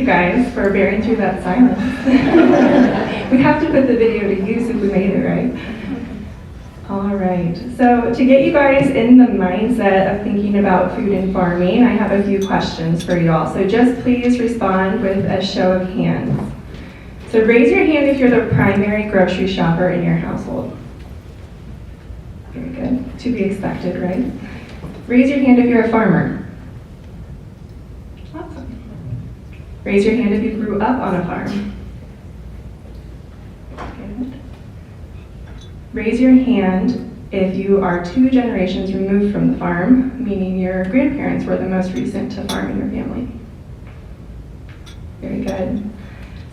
guys for bearing through that silence. We have to put the video to use if we made it, right? All right, so to get you guys in the mindset of thinking about food and farming, I have a few questions for you all. So just please respond with a show of hands. So raise your hand if you're the primary grocery shopper in your household. Very good, to be expected, right? Raise your hand if you're a farmer. Awesome. Raise your hand if you grew up on a farm. Good. Raise your hand if you are 2 generations removed from the farm, meaning your grandparents were the most recent to farm in your family. Very good.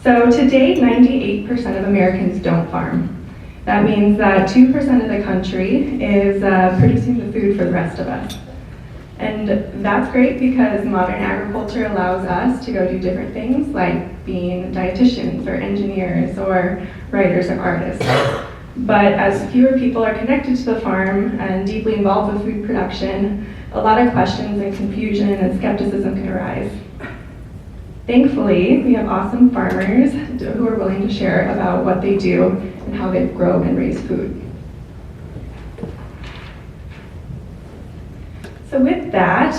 So to date, 98% of Americans don't farm. That means that 2% of the country is producing the food for the rest of us. And that's great because modern agriculture allows us to go do different things like being dietitians or engineers or writers or artists. But as fewer people are connected to the farm and deeply involved with food production, a lot of questions and confusion and skepticism can arise. Thankfully, we have awesome farmers who are willing to share about what they do and how they grow and raise food. So with that,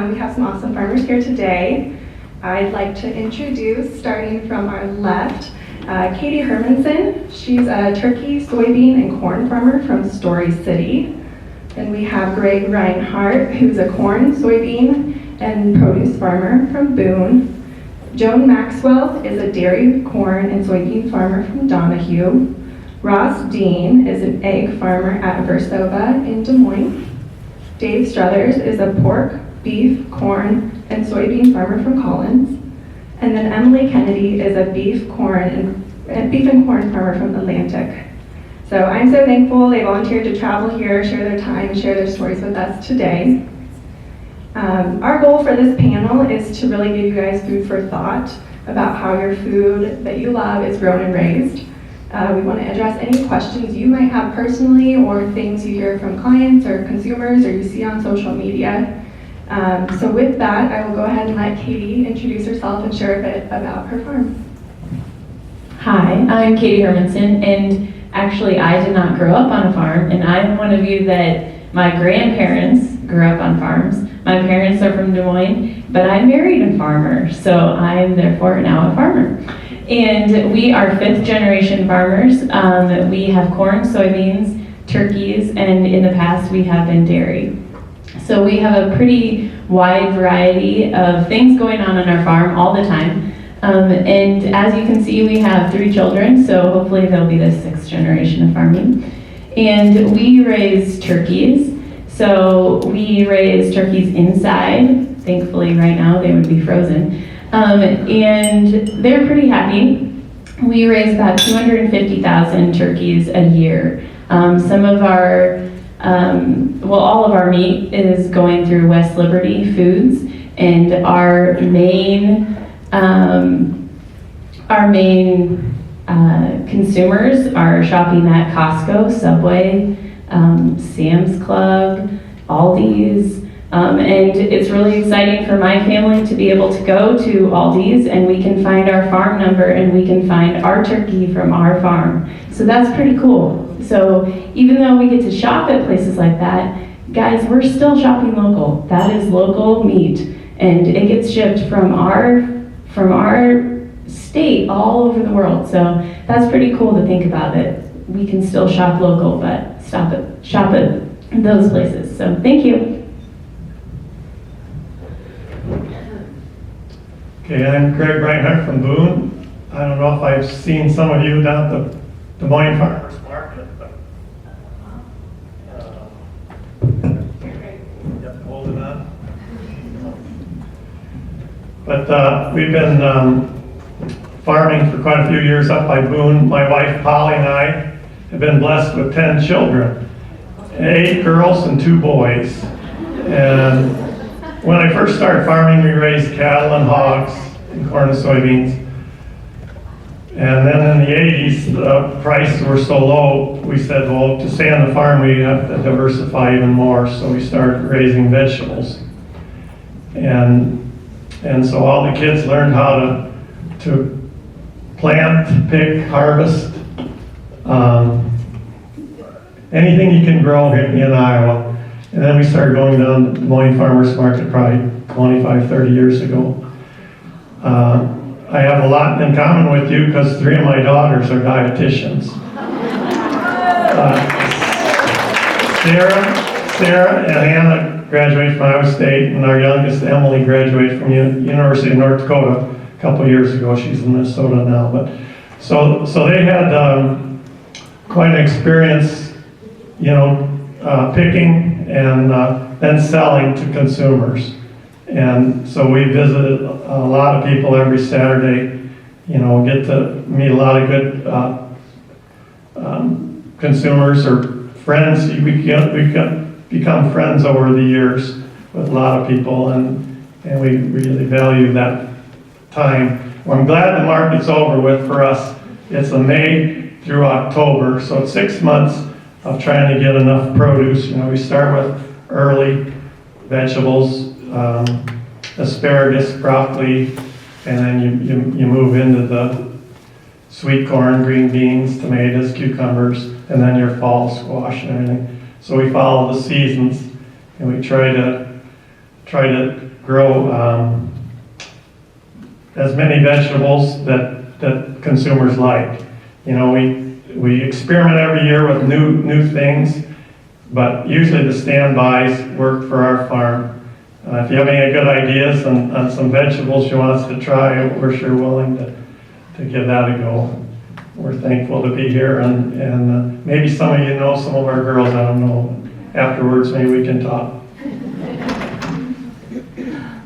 we have some awesome farmers here today. I'd like to introduce, starting from our left, Katie Hermanson. She's a turkey, soybean, and corn farmer from Story City. Then we have Greg Reinhardt, who's a corn, soybean, and produce farmer from Boone. Joan Maxwell is a dairy, corn, and soybean farmer from Donahue. Ross Dean is an egg farmer at Versova in Des Moines. Dave Struthers is a pork, beef, corn, and soybean farmer from Collins. And then Emily Kennedy is a beef and corn farmer from Atlantic. So I'm so thankful they volunteered to travel here, share their time, and share their stories with us today. Our goal for this panel is to really give you guys food for thought about how your food that you love is grown and raised. We want to address any questions you might have personally or things you hear from clients or consumers or you see on social media. So with that, I will go ahead and let Katie introduce herself and share a bit about her farm. Hi, I'm Katie Hermanson, and actually I did not grow up on a farm, and I'm one of you that my grandparents grew up on farms. My parents are from Des Moines, but I married a farmer, so I'm therefore now a farmer. And we are 5th generation farmers. We have corn, soybeans, turkeys, and in the past we have been dairy. So we have a pretty wide variety of things going on our farm all the time. And as you can see, we have 3 children, so hopefully they'll be the 6th generation of farming. And we raise turkeys. So we raise turkeys inside. Thankfully right now they would be frozen. And they're pretty happy. We raise about 250,000 turkeys a year. Some of our, all of our meat is going through West Liberty Foods, and our main consumers are shopping at Costco, Subway, Sam's Club, Aldi's. And it's really exciting for my family to be able to go to Aldi's and we can find our farm number and we can find our turkey from our farm. So that's pretty cool. So even though we get to shop at places like that, guys, we're still shopping local. That is local meat, and it gets shipped from our state all over the world. So that's pretty cool to think about, that we can still shop local, but shop at those places. So thank you. Okay, I'm Greg Reinhardt from Boone. I don't know if I've seen some of you down at the Des Moines Farmers Market, but yep, hold it on. But we've been farming for quite a few years up by Boone. My wife Polly and I have been blessed with 10 children, 8 girls and 2 boys. And when I first started farming, we raised cattle and hogs and corn and soybeans. And then in the 80s, the prices were so low, we said, well, to stay on the farm, we have to diversify even more. So we started raising vegetables. And so all the kids learned how to to plant, pick, harvest, anything you can grow in Iowa. And then we started going down to Des Moines Farmers Market probably 25, 30 years ago. I have a lot in common with you because 3 of my daughters are dietitians. Sarah and Hannah graduated from Iowa State, and our youngest, Emily, graduated from University of North Dakota a couple of years ago. She's in Minnesota now. But so they had quite an experience, picking and then selling to consumers. And so we visited a lot of people every Saturday, get to meet a lot of good consumers or friends. We become friends over the years with a lot of people, and we really value that time. Well, I'm glad the market's over with for us. It's a May through October, so it's 6 months of trying to get enough produce. We start with early vegetables, asparagus, broccoli, and then you move into the sweet corn, green beans, tomatoes, cucumbers, and then your fall squash and everything. So we follow the seasons, and we try to grow as many vegetables that consumers like. We experiment every year with new things, but usually the standbys work for our farm. If you have any good ideas on some vegetables you want us to try, we're sure willing to give that a go. We're thankful to be here, and maybe some of you know some of our girls, I don't know. Afterwards, maybe we can talk.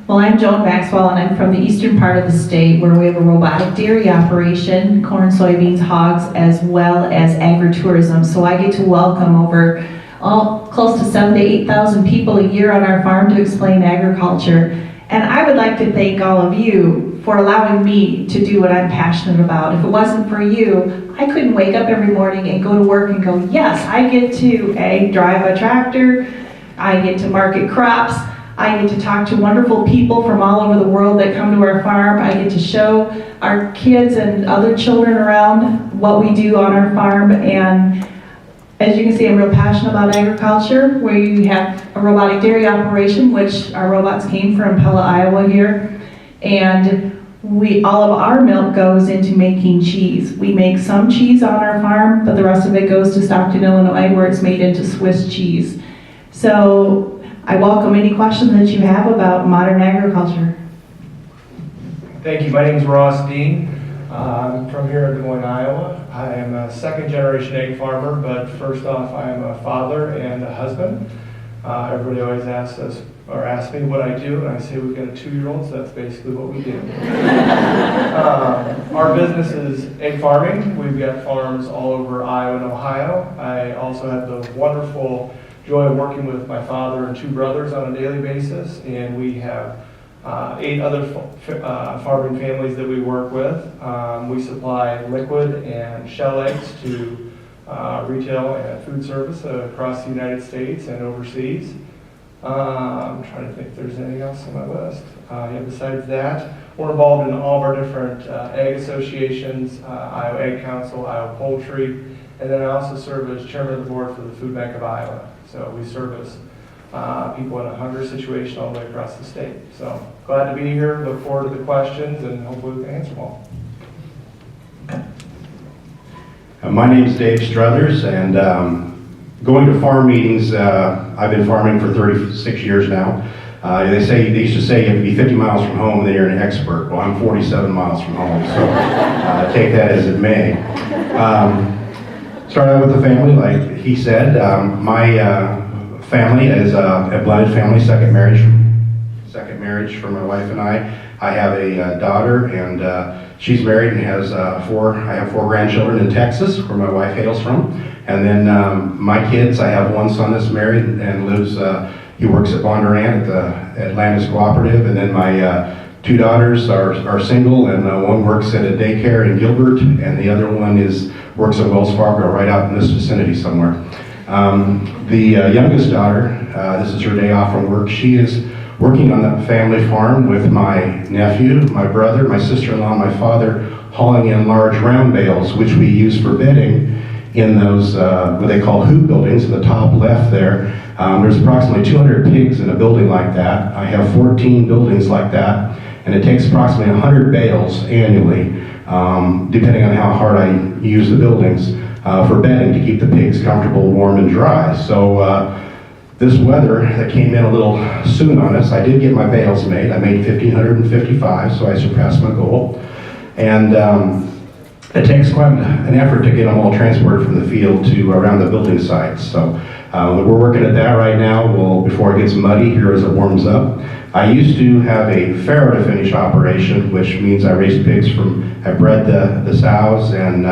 Well, I'm Joan Maxwell, and I'm from the eastern part of the state where we have a robotic dairy operation, corn, soybeans, hogs, as well as agritourism. So I get to welcome over close to 7,000 to 8,000 people a year on our farm to explain agriculture. And I would like to thank all of you for allowing me to do what I'm passionate about. If it wasn't for you, I couldn't wake up every morning and go to work and go, yes, I get to drive a tractor, I get to market crops, I get to talk to wonderful people from all over the world that come to our farm. I get to show our kids and other children around what we do on our farm. And as you can see, I'm real passionate about agriculture. We have a robotic dairy operation, which our robots came from Pella, Iowa here. And all of our milk goes into making cheese. We make some cheese on our farm, but the rest of it goes to Stockton, Illinois, where it's made into Swiss cheese. So I welcome any questions that you have about modern agriculture. Thank you. My name is Ross Dean. I'm from here in Des Moines, Iowa. I am a second-generation egg farmer, but first off, I am a father and a husband. Everybody always asks me what I do, and I say we've got a 2-year-old, so that's basically what we do. Our business is egg farming. We've got farms all over Iowa and Ohio. I also have the wonderful joy of working with my father and 2 brothers on a daily basis, and we have 8 other farming families that we work with. We supply liquid and shell eggs to retail and food service across the United States and overseas. I'm trying to think if there's anything else on my list. Besides that, we're involved in all of our different egg associations, Iowa Egg Council, Iowa Poultry, and then I also serve as chairman of the board for the Food Bank of Iowa. So we service people in a hunger situation all the way across the state. So glad to be here, look forward to the questions, and hopefully we can answer them all. My name is Dave Struthers, and going to farm meetings, I've been farming for 36 years now. They used to say you have to be 50 miles from home and then you're an expert. Well, I'm 47 miles from home, so take that as it may. Started out with the family, like he said. My family is a blended family, second marriage for my wife and I. I have a daughter, and she's married and has I have 4 grandchildren in Texas, where my wife hails from. And then my kids, I have one son that's married and lives, he works at Bondurant at the Atlantis Cooperative. And then my 2 daughters are single, and one works at a daycare in Gilbert, and the other one works at Wells Fargo right out in this vicinity somewhere. The youngest daughter, this is her day off from work, she is working on that family farm with my nephew, my brother, my sister-in-law, my father, hauling in large round bales, which we use for bedding in those, what they call hoop buildings in the top left there. There's approximately 200 pigs in a building like that. I have 14 buildings like that, and it takes approximately 100 bales annually, depending on how hard I use the buildings, for bedding to keep the pigs comfortable, warm, and dry. So this weather that came in a little soon on us, I did get my bales made. I made 1,555, so I surpassed my goal. And it takes quite an effort to get them all transported from the field to around the building sites. So we're working at that right now. Before it gets muddy here as it warms up. I used to have a farrow to finish operation, which means I raised pigs I bred the sows and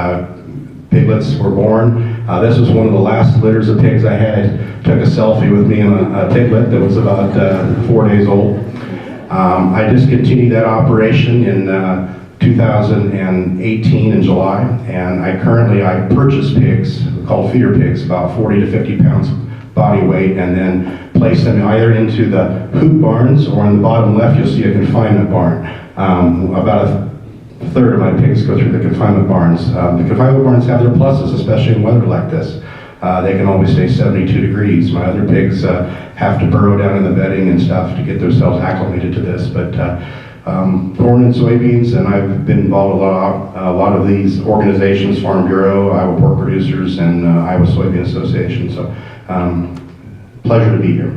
piglets were born. This was one of the last litters of pigs I had. Took a selfie with me and a piglet that was about 4 days old. I discontinued that operation in 2018 in July, and I purchase pigs called feeder pigs, about 40 to 50 pounds body weight, and then place them either into the hoop barns, or on the bottom left you'll see a confinement barn. About a third of my pigs go through the confinement barns. The confinement barns have their pluses, especially in weather like this. They can always stay 72 degrees. My other pigs have to burrow down in the bedding and stuff to get themselves acclimated to this. But corn and soybeans, and I've been involved with a lot of these organizations, Farm Bureau, Iowa Pork Producers, and Iowa Soybean Association. So pleasure to be here.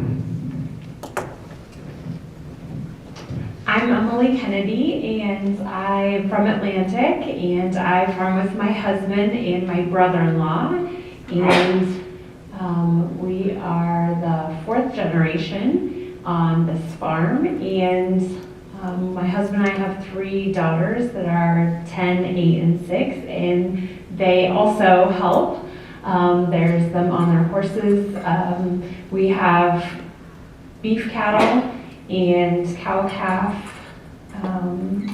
I'm Emily Kennedy, and I'm from Atlantic, and I farm with my husband and my brother-in-law, and we are the 4th generation on this farm, and my husband and I have 3 daughters that are 10, 8, and 6, and they also help. There's them on their horses. We have beef cattle and cow-calf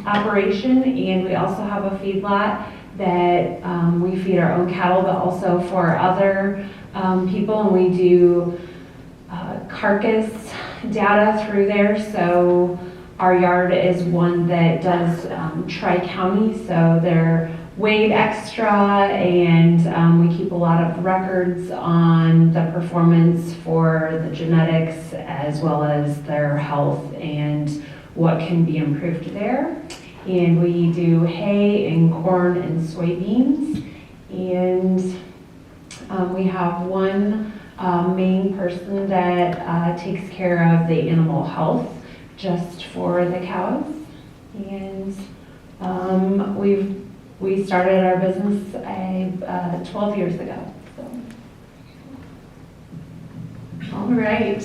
operation, and we also have a feedlot that we feed our own cattle, but also for other people, and we do carcass data through there. So our yard is one that does tri-county, so they're weighed extra, and we keep a lot of records on the performance for the genetics as well as their health and what can be improved there. And we do hay and corn and soybeans, and we have one main person that takes care of the animal health just for the cows. And we started our business 12 years ago. So. All right.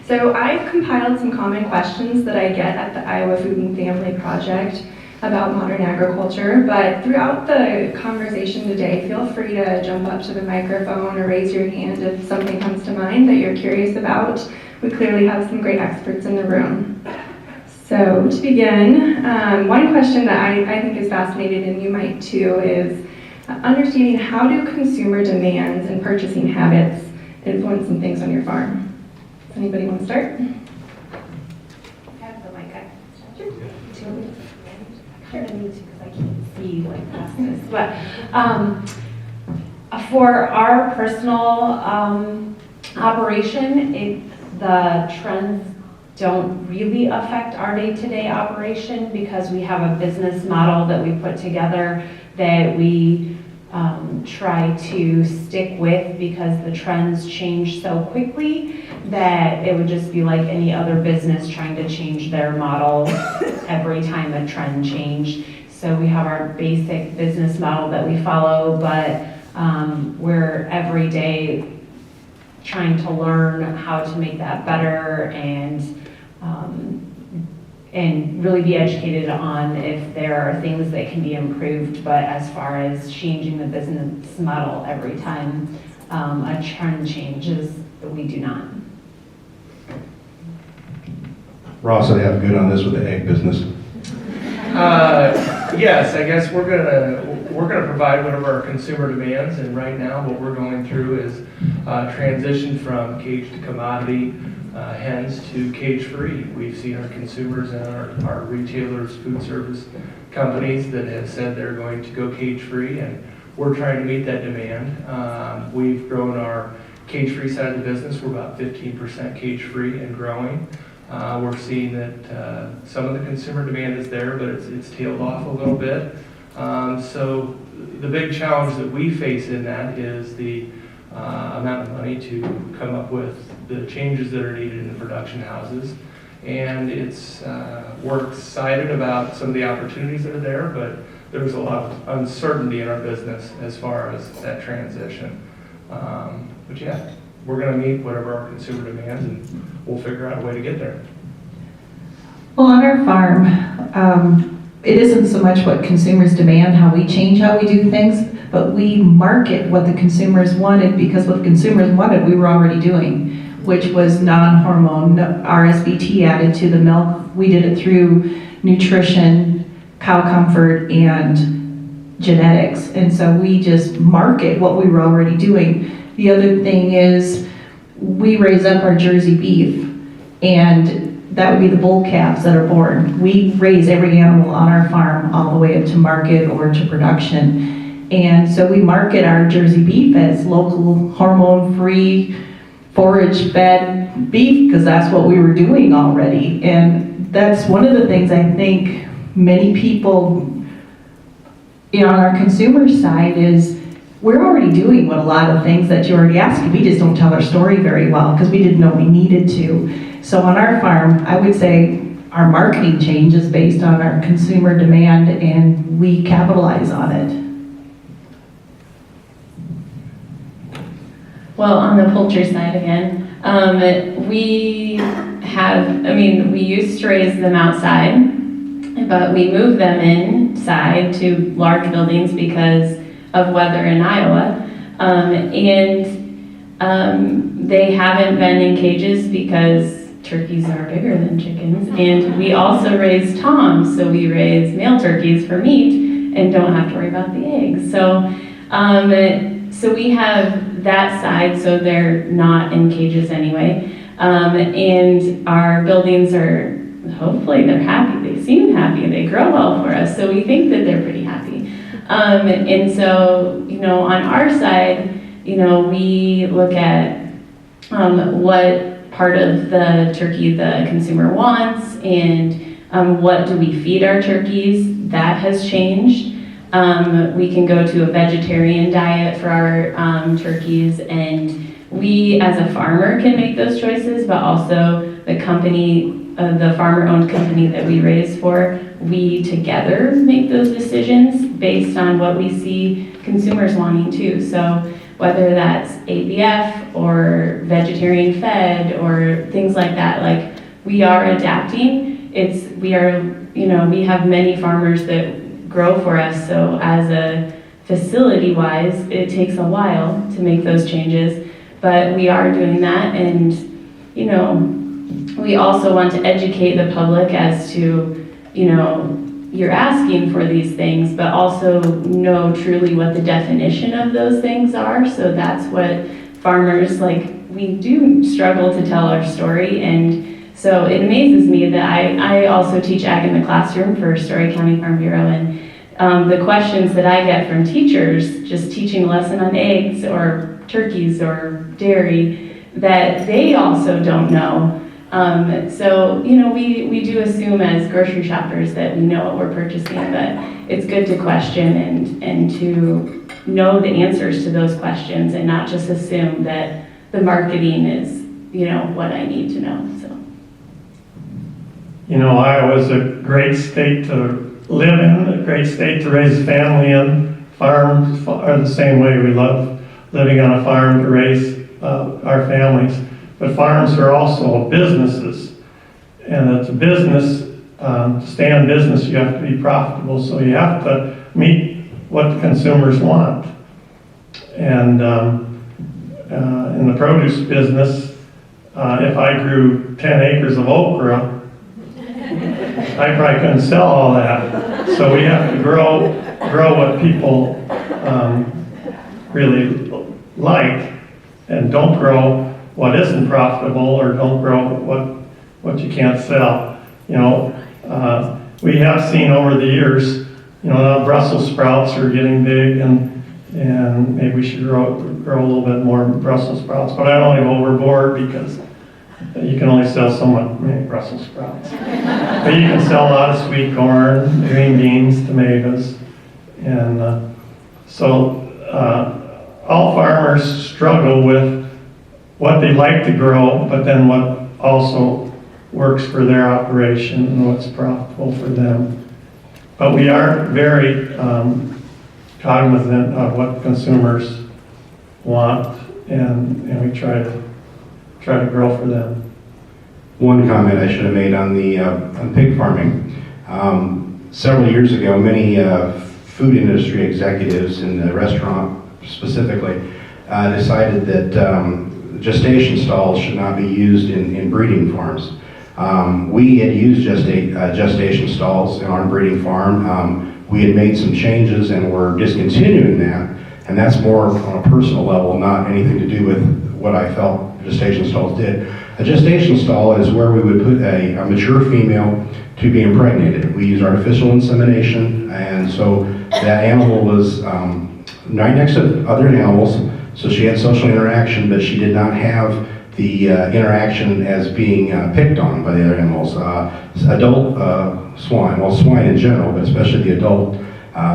So I've compiled some common questions that I get at the Iowa Food and Family Project about modern agriculture, but throughout the conversation today, feel free to jump up to the microphone or raise your hand if something comes to mind that you're curious about. We clearly have some great experts in the room. So to begin, one question that I think is fascinating, and you might too, is understanding how do consumer demands and purchasing habits influence some things on your farm? Does anybody want to start? Have the mic. I kind of need to because I can't see like past this. But for our personal operation, the trends don't really affect our day-to-day operation because we have a business model that we put together that we try to stick with, because the trends change so quickly that it would just be like any other business trying to change their model every time a trend changed. So we have our basic business model that we follow, but we're every day trying to learn how to make that better and really be educated on if there are things that can be improved. But as far as changing the business model every time a trend changes, we do not. Ross, I have good on this with the egg business. Yes, I guess we're gonna provide whatever our consumer demands, and right now what we're going through is transition from cage to commodity hens to cage-free. We've seen our consumers and our retailers, food service companies that have said they're going to go cage-free, and we're trying to meet that demand. We've grown our cage-free side of the business. We're about 15% cage-free and growing. We're seeing that some of the consumer demand is there, but it's tailed off a little bit. So the big challenge that we face in that is the amount of money to come up with the changes that are needed in the production houses. And we're excited about some of the opportunities that are there, but there's a lot of uncertainty in our business as far as that transition. But yeah, we're going to meet whatever our consumer demands, and we'll figure out a way to get there. Well, on our farm, it isn't so much what consumers demand, how we change how we do things, but we market what the consumers wanted, because what the consumers wanted, we were already doing, which was non-hormone, RSBT added to the milk. We did it through nutrition, cow comfort, and genetics. And so we just market what we were already doing. The other thing is we raise up our Jersey beef, and that would be the bull calves that are born. We raise every animal on our farm all the way up to market or to production. And so we market our Jersey beef as local, hormone-free, forage-fed beef, because that's what we were doing already. And that's one of the things I think many people, on our consumer side, is we're already doing what a lot of things that you already asked. We just don't tell our story very well because we didn't know we needed to. So on our farm, I would say our marketing change is based on our consumer demand, and we capitalize on it. Well, on the poultry side again, we used to raise them outside, but we moved them inside to large buildings because of weather in Iowa. They haven't been in cages because turkeys are bigger than chickens. And we also raise toms, so we raise male turkeys for meat and don't have to worry about the eggs. So we have that side, so they're not in cages anyway. And our buildings are, hopefully they're happy. They seem happy. They grow well for us. So we think that they're pretty happy. And so, on our side, we look at what part of the turkey the consumer wants, and what do we feed our turkeys. That has changed. We can go to a vegetarian diet for our turkeys, and we as a farmer can make those choices, but also the company, the farmer-owned company that we raise for, we together make those decisions based on what we see consumers wanting too. So whether that's ABF or vegetarian fed or things like that, like we are adapting. We have many farmers that grow for us, so as a facility-wise, it takes a while to make those changes, but we are doing that. And we also want to educate the public as to, you're asking for these things, but also know truly what the definition of those things are. So that's what farmers, we do struggle to tell our story. And so it amazes me that I also teach ag in the classroom for Story County Farm Bureau, and the questions that I get from teachers just teaching a lesson on eggs or turkeys or dairy that they also don't know. So, we do assume as grocery shoppers that we know what we're purchasing, but it's good to question and to know the answers to those questions and not just assume that the marketing is, what I need to know, so. Iowa's a great state to live in, a great state to raise a family in. Farms are the same way. We love living on a farm to raise our families. But farms are also businesses, and it's a business. To stay in business, you have to be profitable, so you have to meet what the consumers want. And in the produce business, if I grew 10 acres of okra, I probably couldn't sell all that. So we have to grow what people really like, and don't grow what isn't profitable, or don't grow what you can't sell. We have seen over the years, now Brussels sprouts are getting big, and maybe we should grow a little bit more Brussels sprouts, but I don't want to go overboard because you can only sell so many Brussels sprouts. But you can sell a lot of sweet corn, green beans, tomatoes, and all farmers struggle with what they like to grow, but then what also works for their operation and what's profitable for them. But we are very cognizant of what consumers want, and we try to grow for them. One comment I should have made on the on pig farming. Several years ago, many food industry executives in the restaurant specifically decided that gestation stalls should not be used in breeding farms. We had used gestation stalls in our breeding farm. We had made some changes and we're discontinuing that, and that's more on a personal level, not anything to do with what I felt gestation stalls did. A gestation stall is where we would put a mature female to be impregnated. We use artificial insemination, and so that animal was right next to other animals, so she had social interaction, but she did not have the interaction as being picked on by the other animals. Adult swine, well, swine in general, but especially the adult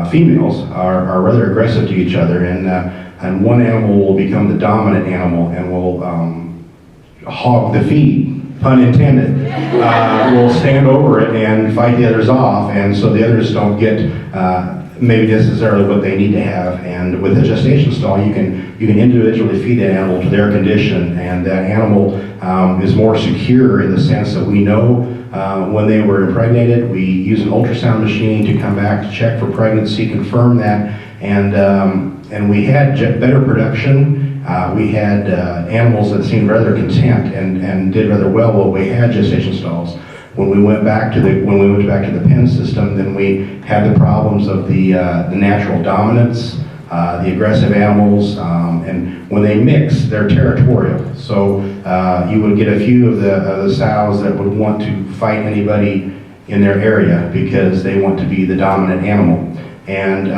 females are rather aggressive to each other, and one animal will become the dominant animal and will hog the feed, pun intended. Will stand over it and fight the others off, and so the others don't get maybe necessarily what they need to have. And with a gestation stall, you can individually feed that animal to their condition, and that animal is more secure in the sense that we know when they were impregnated. We use an ultrasound machine to come back to check for pregnancy, confirm that, and we had better production. We had animals that seemed rather content and did rather well while we had gestation stalls. When we went back to the pen system, then we had the problems of the natural dominance, the aggressive animals, and when they mix, they're territorial. So you would get a few of the sows that would want to fight anybody in their area because they want to be the dominant animal. And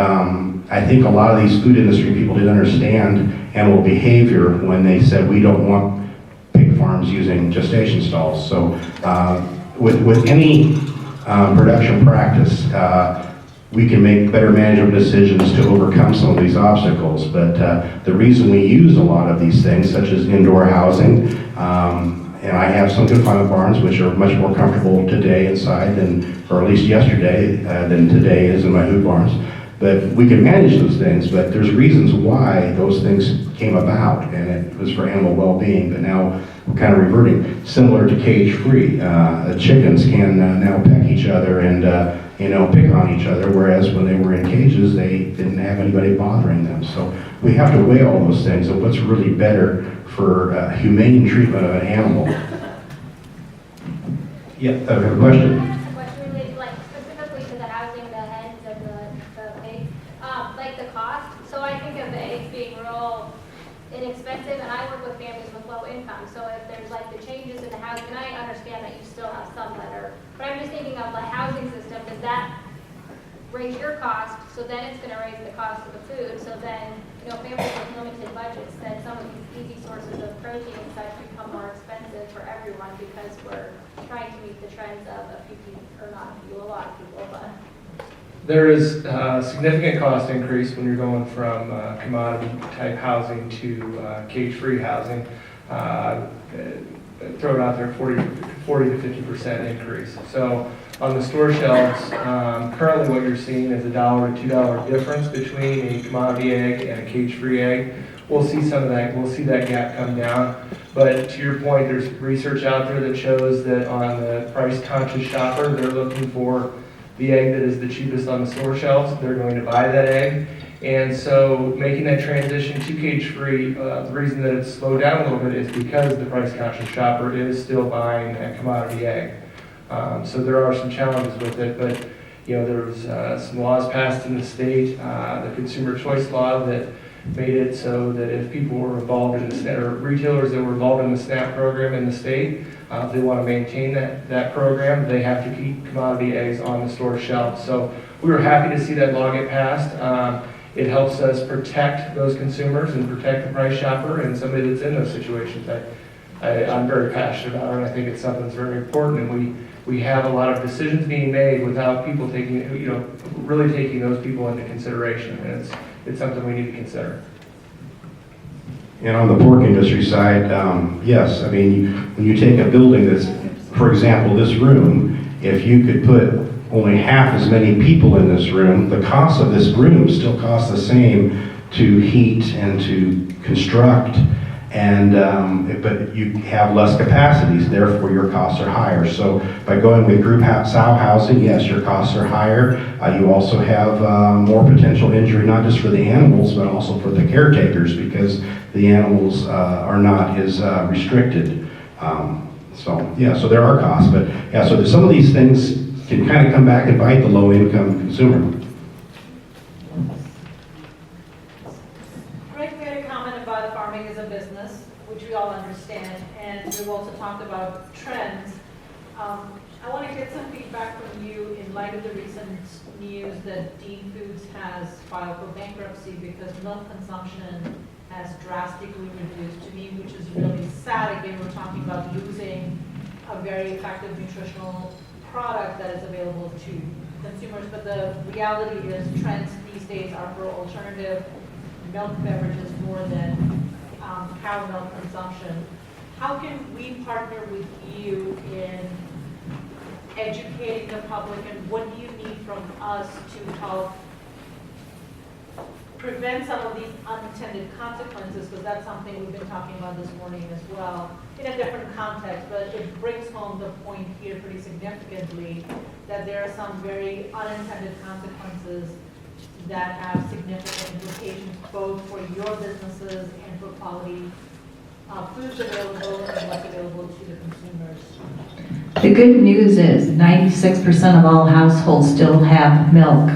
I think a lot of these food industry people didn't understand animal behavior when they said we don't want pig farms using gestation stalls. So with any production practice, we can make better management decisions to overcome some of these obstacles. But the reason we use a lot of these things, such as indoor housing, and I have some confinement barns which are much more comfortable today inside or at least yesterday, than today is in my hoop barns. But we can manage those things, but there's reasons why those things came about, and it was for animal well-being. But now we're kind of reverting, similar to cage-free. Chickens can now peck each other and pick on each other, whereas when they were in cages, they didn't have anybody bothering them. So we have to weigh all those things and what's really better for humane treatment of an animal. Yeah, I have a question. Inexpensive, and I work with families with low income, so if there's like the changes in the housing, and I understand that you still have some that are, but I'm just thinking of the housing system, does that raise your cost, so then it's going to raise the cost of the food, so then, families with limited budgets, then some of these easy sources of protein and such become more expensive for everyone because we're trying to meet the trends of a few people, or not a few, a lot of people, but... There is a significant cost increase when you're going from commodity type housing to cage-free housing. Throw it out there, 40 to 50% increase. So on the store shelves, currently what you're seeing is $1 to $2 difference between a commodity egg and a cage-free egg. We'll see some of that. We'll see that gap come down. But to your point, there's research out there that shows that on the price-conscious shopper, they're looking for the egg that is the cheapest on the store shelves. They're going to buy that egg. And so making that transition to cage-free, the reason that it's slowed down a little bit is because the price-conscious shopper is still buying a commodity egg. So there are some challenges with it, but there was some laws passed in the state, the consumer choice law that made it so that if people were involved in the SNAP, or retailers that were involved in the SNAP program in the state, if they want to maintain that program, they have to keep commodity eggs on the store shelf. So we were happy to see that law get passed. It helps us protect those consumers and protect the price shopper and somebody that's in those situations. I'm very passionate about it, and I think it's something that's very important, and we have a lot of decisions being made without people taking, really taking those people into consideration, and it's something we need to consider. And on the pork industry side, yes, I mean, when you take a building that's, for example, this room, if you could put only half as many people in this room, the cost of this room still costs the same to heat and to construct, and but you have less capacities, therefore your costs are higher. So by going with group sow housing, yes, your costs are higher. You also have more potential injury, not just for the animals, but also for the caretakers, because the animals are not as restricted. So yeah, so there are costs, but yeah, so some of these things can kind of come back and bite the low-income consumer. Greg made a comment about farming as a business, which we all understand, and we've also talked about trends. I want to get some feedback from you in light of the recent news that Dean Foods has filed for bankruptcy because milk consumption has drastically reduced, to me, which is really sad. Again, we're talking about losing a very effective nutritional product that is available to consumers, but the reality is trends these days are for alternative milk beverages more than cow milk consumption. How can we partner with you in educating the public, and what do you need from us to help prevent some of these unintended consequences, because that's something we've been talking about this morning as well, in a different context, but it brings home the point here pretty significantly that there are some very unintended consequences that have significant implications both for your businesses and for quality foods available and what's available to the consumers. The good news is 96% of all households still have milk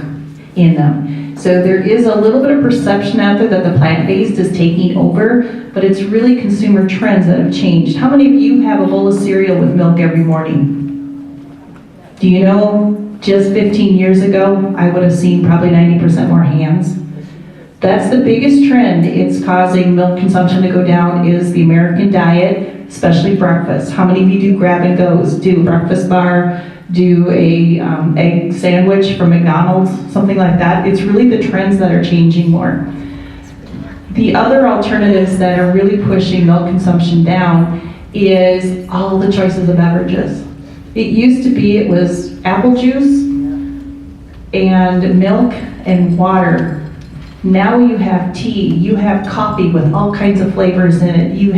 in them. So there is a little bit of perception out there that the plant-based is taking over, but it's really consumer trends that have changed. How many of you have a bowl of cereal with milk every morning? Do you know, just 15 years ago, I would have seen probably 90% more hands. That's the biggest trend. It's causing milk consumption to go down is the American diet, especially breakfast. How many of you do grab and goes? Do a breakfast bar, do a egg sandwich from McDonald's, something like that. It's really the trends that are changing more. The other alternatives that are really pushing milk consumption down is all the choices of beverages. It used to be it was apple juice and milk and water. Now you have tea, you have coffee with all kinds of flavors in it. You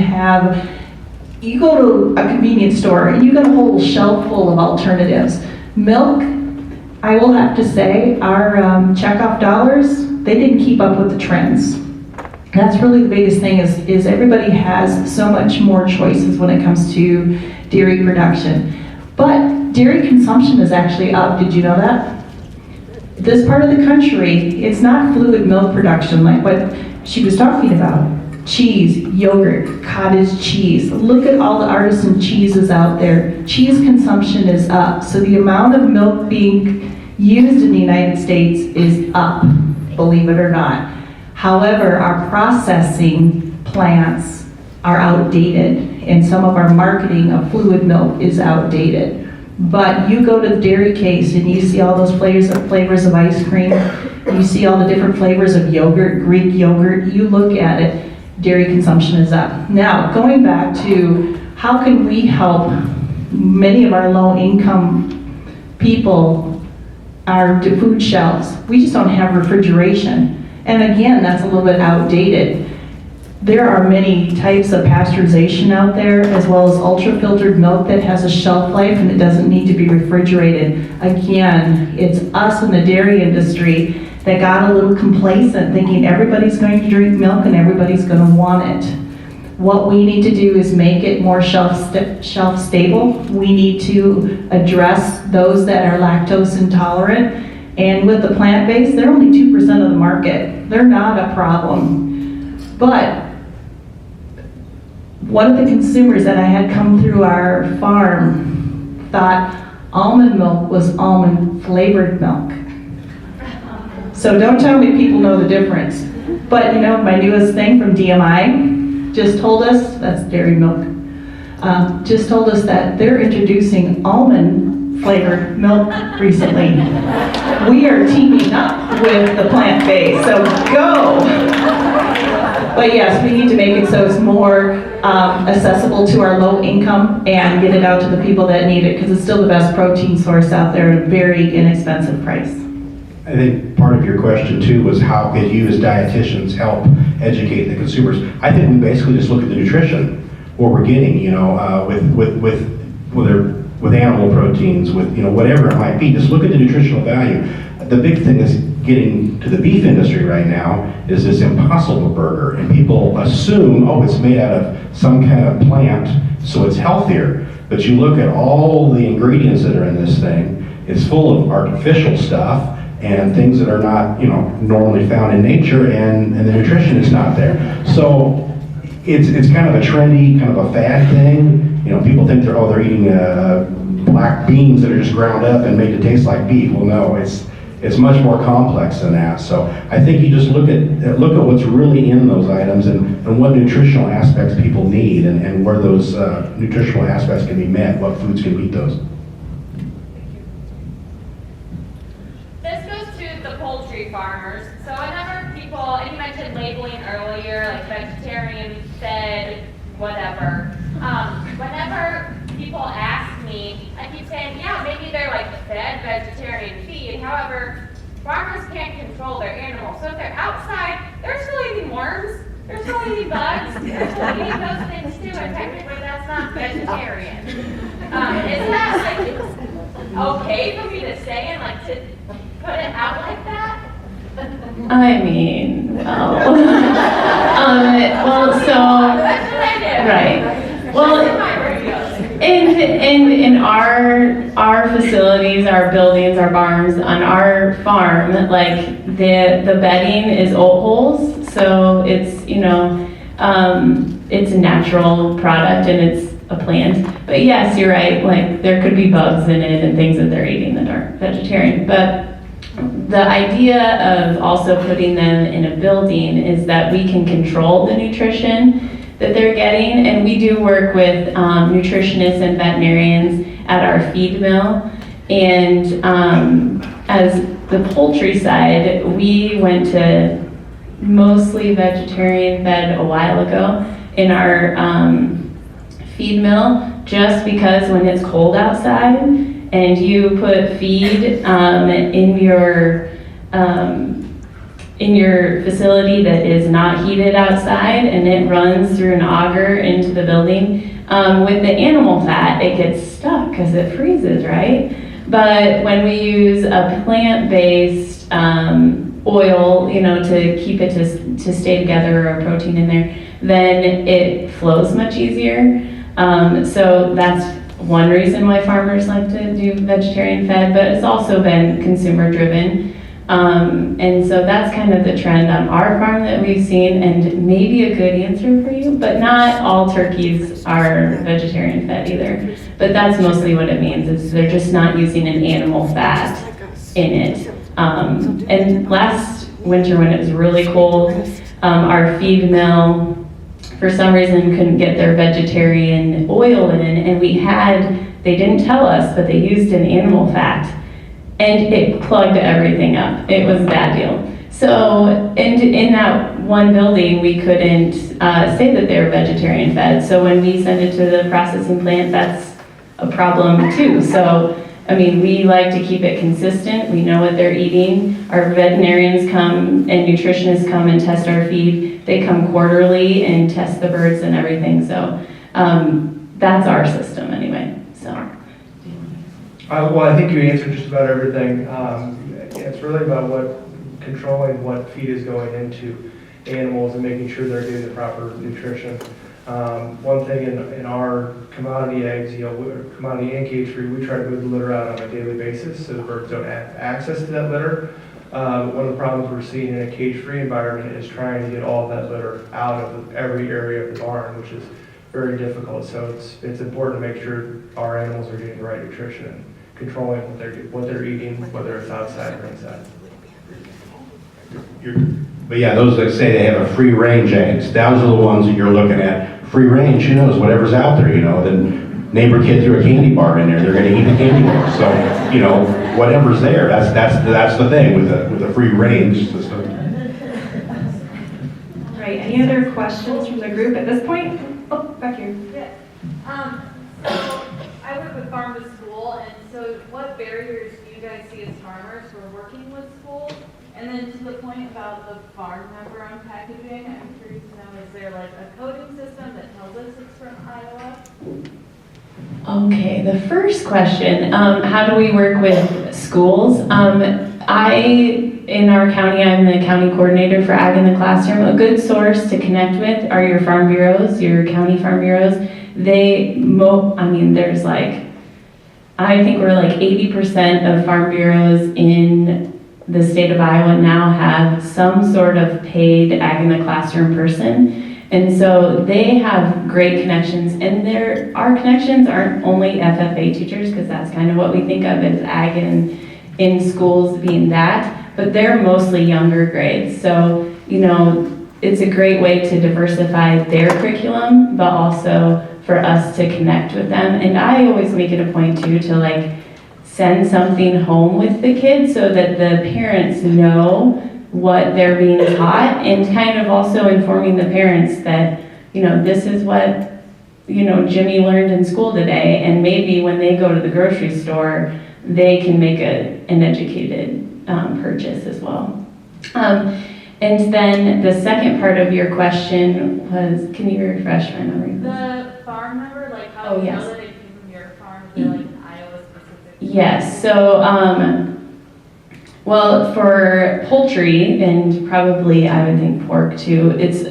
go to a convenience store and you got a whole shelf full of alternatives. Milk, I will have to say, our checkoff dollars, they didn't keep up with the trends. That's really the biggest thing is everybody has so much more choices when it comes to dairy production. But dairy consumption is actually up, did you know that? This part of the country, it's not fluid milk production like what she was talking about. Cheese, yogurt, cottage cheese. Look at all the artisan cheeses out there. Cheese consumption is up. So the amount of milk being used in the United States is up, believe it or not. However, our processing plants are outdated, and some of our marketing of fluid milk is outdated. But you go to the dairy case and you see all those flavors of ice cream, you see all the different flavors of yogurt, Greek yogurt, you look at it, dairy consumption is up. Now, going back to how can we help many of our low-income people are to food shelves. We just don't have refrigeration. And again, that's a little bit outdated. There are many types of pasteurization out there, as well as ultra-filtered milk that has a shelf life and it doesn't need to be refrigerated. Again, it's us in the dairy industry that got a little complacent, thinking everybody's going to drink milk and everybody's going to want it. What we need to do is make it more shelf stable. We need to address those that are lactose intolerant. And with the plant-based, they're only 2% of the market. They're not a problem. But one of the consumers that I had come through our farm thought almond milk was almond flavored milk. So don't tell me people know the difference. But you know, my newest thing from DMI just told us, that's dairy milk, just told us that they're introducing almond flavored milk recently. We are teaming up with the plant-based, so go! But yes, we need to make it so it's more accessible to our low income and get it out to the people that need it, because it's still the best protein source out there at a very inexpensive price. I think part of your question too was how could you as dietitians help educate the consumers? I think we basically just look at the nutrition, what we're getting, you know, with animal proteins, with, you know, whatever it might be. Just look at the nutritional value. The big thing is getting to the beef industry right now is this Impossible Burger, and people assume, oh, it's made out of some kind of plant, so it's healthier. But you look at all the ingredients that are in this thing, it's full of artificial stuff and things that are not, you know, normally found in nature, and the nutrition is not there. So it's kind of a trendy, kind of a fad thing. You know, people think they're eating black beans that are just ground up and made to taste like beef. Well, no, it's much more complex than that. So I think you just look at what's really in those items and what nutritional aspects people need, and where those nutritional aspects can be met, what foods can meet those. This goes to the poultry farmers. So whenever people, and you mentioned labeling earlier, like vegetarian, fed, whatever. Whenever people ask me, I keep saying, yeah, maybe they're like fed vegetarian feed. However, farmers can't control their animals. So if they're outside, they're still eating worms, they're still eating bugs, they're still eating those things too, and technically that's not vegetarian. Is that like okay for me to say and like to put it out like that? I mean, well, so, That's what I do. right. Well, That's my radios. in our facilities, our buildings, our barns, on our farm, like the bedding is oat holes, so it's, you know, it's a natural product and it's a plant. But yes, you're right, like there could be bugs in it and things that they're eating that aren't vegetarian. But the idea of also putting them in a building is that we can control the nutrition that they're getting, and we do work with nutritionists and veterinarians at our feed mill. And as the poultry side, we went to mostly vegetarian fed a while ago in our feed mill, just because when it's cold outside and you put feed in your facility that is not heated outside and it runs through an auger into the building, with the animal fat, it gets stuck because it freezes, right? But when we use a plant-based oil, you know, to keep it to stay together, or a protein in there, then it flows much easier. So that's one reason why farmers like to do vegetarian fed, but it's also been consumer driven. And so that's kind of the trend on our farm that we've seen, and maybe a good answer for you, but not all turkeys are vegetarian fed either. But that's mostly what it means, is they're just not using an animal fat in it. And last winter when it was really cold, our feed mill, for some reason, couldn't get their vegetarian oil in, and they didn't tell us, but they used an animal fat. And it plugged everything up. It was a bad deal. So in that one building, we couldn't say that they were vegetarian fed. So when we send it to the processing plant, that's a problem too. So, I mean, we like to keep it consistent. We know what they're eating. Our veterinarians come and nutritionists come and test our feed. They come quarterly and test the birds and everything. So that's our system anyway, so. Well, I think you answered just about everything. It's really about controlling what feed is going into animals and making sure they're getting the proper nutrition. One thing in our commodity eggs, commodity and cage-free, we try to move the litter out on a daily basis so the birds don't have access to that litter. One of the problems we're seeing in a cage-free environment is trying to get all of that litter out of every area of the barn, which is very difficult. So it's important to make sure our animals are getting the right nutrition and controlling what they're eating, whether it's outside or inside. But yeah, those that say they have a free range eggs, those are the ones that you're looking at. Free range, who knows, whatever's out there, then neighbor kid threw a candy bar in there, they're gonna eat the candy bar. So, whatever's there, that's the thing with a free range system. Right, any other questions from the group at this point? Oh, back here. Yeah. So I work with Farm to School, and so what barriers do you guys see as farmers who are working with schools? And then to the point about the farm member on packaging, I'm curious to know, is there like a coding system that tells us it's from Iowa? Okay, the first question, how do we work with schools? In our county, I'm the county coordinator for Ag in the Classroom. A good source to connect with are your farm bureaus, your county farm bureaus. There's I think we're 80% of farm bureaus in the state of Iowa now have some sort of paid Ag in the Classroom person. And so they have great connections, and our connections aren't only FFA teachers, because that's kind of what we think of as Ag in schools being that, but they're mostly younger grades. So, it's a great way to diversify their curriculum, but also for us to connect with them. And I always make it a point too to send something home with the kids so that the parents know what they're being taught, and kind of also informing the parents that, this is what, Jimmy learned in school today, and maybe when they go to the grocery store, they can make an educated purchase as well. And then the second part of your question was, can you refresh my memory? The farm member, how do you know that they came from your farm? Is there in Iowa specifically? Yes, so, well, for poultry, and probably I would think pork too, it's,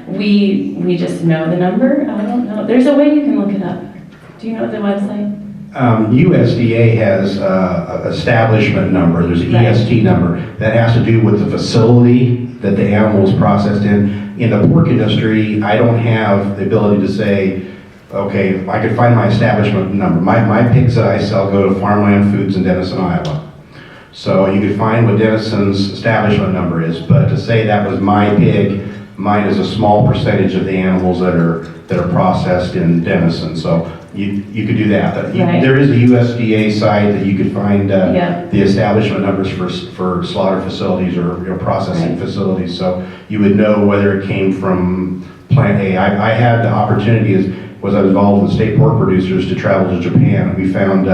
we just know the number. I don't know. There's a way you can look it up. Do you know the website? USDA has an establishment number, there's an Right. EST number, that has to do with the facility that the animal is processed in. In the pork industry, I don't have the ability to say, okay, I could find my establishment number. My pigs that I sell go to Farmland Foods in Denison, Iowa. So you could find what Denison's establishment number is, but to say that was my pig, mine is a small percentage of the animals that are processed in Denison. So you could do that. But Right. There is a USDA site that you could find Yeah. the establishment numbers for slaughter facilities or processing Right. facilities. So you would know whether it came from plant A. I had the opportunity as I was involved with state pork producers to travel to Japan. We found